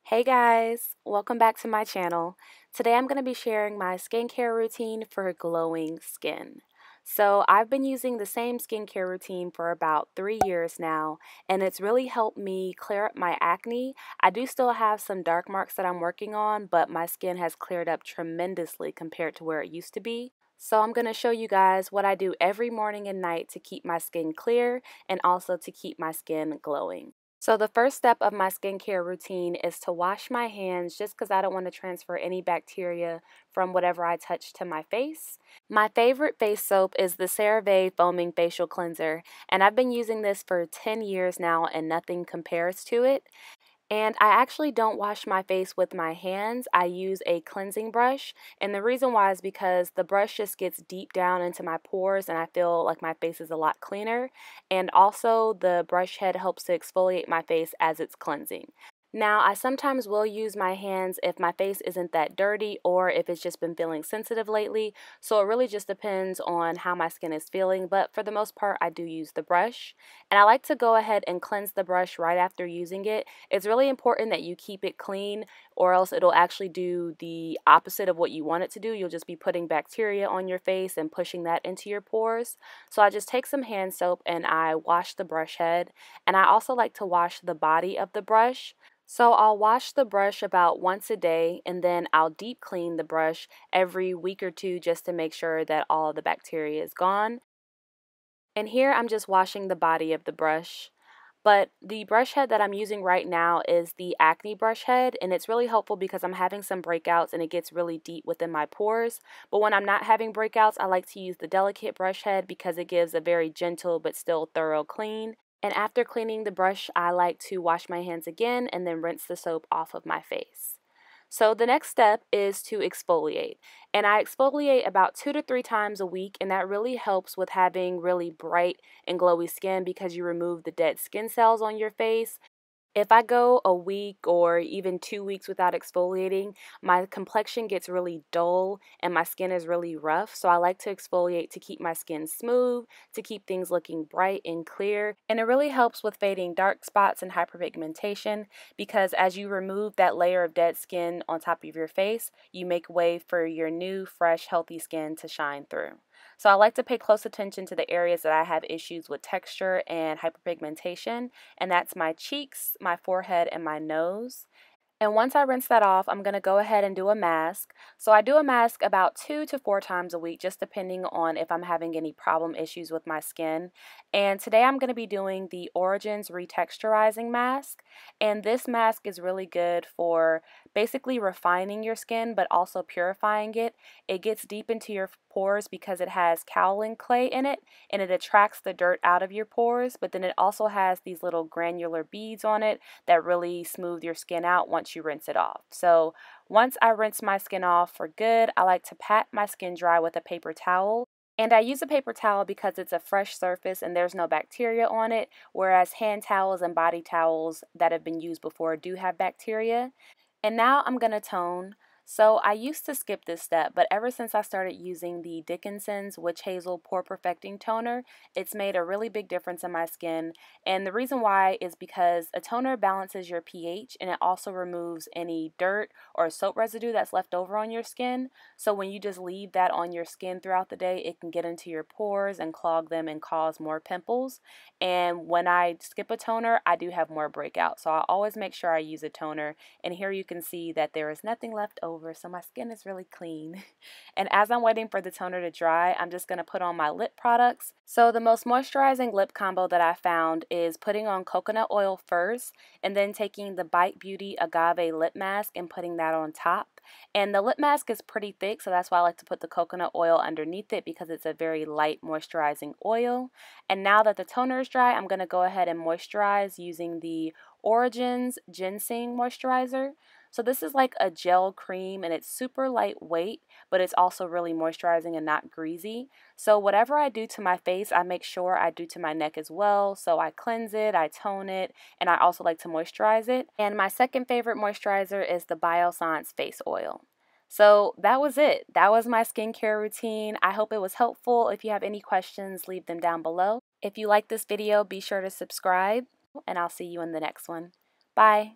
Hey guys, welcome back to my channel. Today I'm going to be sharing my skincare routine for glowing skin. So I've been using the same skincare routine for about 3 years now, and it's really helped me clear up my acne. I do still have some dark marks that I'm working on, but my skin has cleared up tremendously compared to where it used to be. So I'm going to show you guys what I do every morning and night to keep my skin clear and also to keep my skin glowing. So the first step of my skincare routine is to wash my hands just because I don't want to transfer any bacteria from whatever I touch to my face. My favorite face soap is the CeraVe Foaming Facial Cleanser, and I've been using this for 10 years now and nothing compares to it. And I actually don't wash my face with my hands. I use a cleansing brush. And the reason why is because the brush just gets deep down into my pores and I feel like my face is a lot cleaner. And also the brush head helps to exfoliate my face as it's cleansing. Now, I sometimes will use my hands if my face isn't that dirty or if it's just been feeling sensitive lately. So it really just depends on how my skin is feeling. But for the most part, I do use the brush. And I like to go ahead and cleanse the brush right after using it. It's really important that you keep it clean or else it'll actually do the opposite of what you want it to do. You'll just be putting bacteria on your face and pushing that into your pores. So I just take some hand soap and I wash the brush head. And I also like to wash the body of the brush. So I'll wash the brush about once a day and then I'll deep clean the brush every week or two just to make sure that all of the bacteria is gone. And here I'm just washing the body of the brush. But the brush head that I'm using right now is the Acne brush head, and it's really helpful because I'm having some breakouts and it gets really deep within my pores. But when I'm not having breakouts, I like to use the Delicate brush head because it gives a very gentle but still thorough clean. And after cleaning the brush, I like to wash my hands again and then rinse the soap off of my face. So the next step is to exfoliate. And I exfoliate about 2 to 3 times a week, and that really helps with having really bright and glowy skin because you remove the dead skin cells on your face. If I go a week or even 2 weeks without exfoliating, my complexion gets really dull and my skin is really rough. So I like to exfoliate to keep my skin smooth, to keep things looking bright and clear. And it really helps with fading dark spots and hyperpigmentation because as you remove that layer of dead skin on top of your face, you make way for your new, fresh, healthy skin to shine through. So I like to pay close attention to the areas that I have issues with texture and hyperpigmentation, and that's my cheeks, my forehead, and my nose. And once I rinse that off, I'm going to go ahead and do a mask. So I do a mask about 2 to 4 times a week, just depending on if I'm having any problem issues with my skin. And today I'm going to be doing the Origins Retexturizing Mask. And this mask is really good for basically refining your skin, but also purifying it. It gets deep into your pores because it has kaolin clay in it, and it attracts the dirt out of your pores, but then it also has these little granular beads on it that really smooth your skin out once you rinse it off. So once I rinse my skin off for good, I like to pat my skin dry with a paper towel. And I use a paper towel because it's a fresh surface and there's no bacteria on it, whereas hand towels and body towels that have been used before do have bacteria. And now I'm going to tone. So I used to skip this step, but ever since I started using the Dickinson's Witch Hazel Pore Perfecting Toner, it's made a really big difference in my skin. And the reason why is because a toner balances your pH and it also removes any dirt or soap residue that's left over on your skin. So when you just leave that on your skin throughout the day, it can get into your pores and clog them and cause more pimples. And when I skip a toner, I do have more breakouts. So I always make sure I use a toner. And here you can see that there is nothing left over, so my skin is really clean. And as I'm waiting for the toner to dry, I'm just going to put on my lip products. So the most moisturizing lip combo that I found is putting on coconut oil first and then taking the Bite Beauty Agave lip mask and putting that on top. And the lip mask is pretty thick, so that's why I like to put the coconut oil underneath it because it's a very light moisturizing oil. And now that the toner is dry, I'm going to go ahead and moisturize using the Origins Ginseng Moisturizer. So this is like a gel cream and it's super lightweight, but it's also really moisturizing and not greasy. So whatever I do to my face, I make sure I do to my neck as well. So I cleanse it, I tone it, and I also like to moisturize it. And my second favorite moisturizer is the Biossance Face Oil. So that was it. That was my skincare routine. I hope it was helpful. If you have any questions, leave them down below. If you like this video, be sure to subscribe, and I'll see you in the next one. Bye.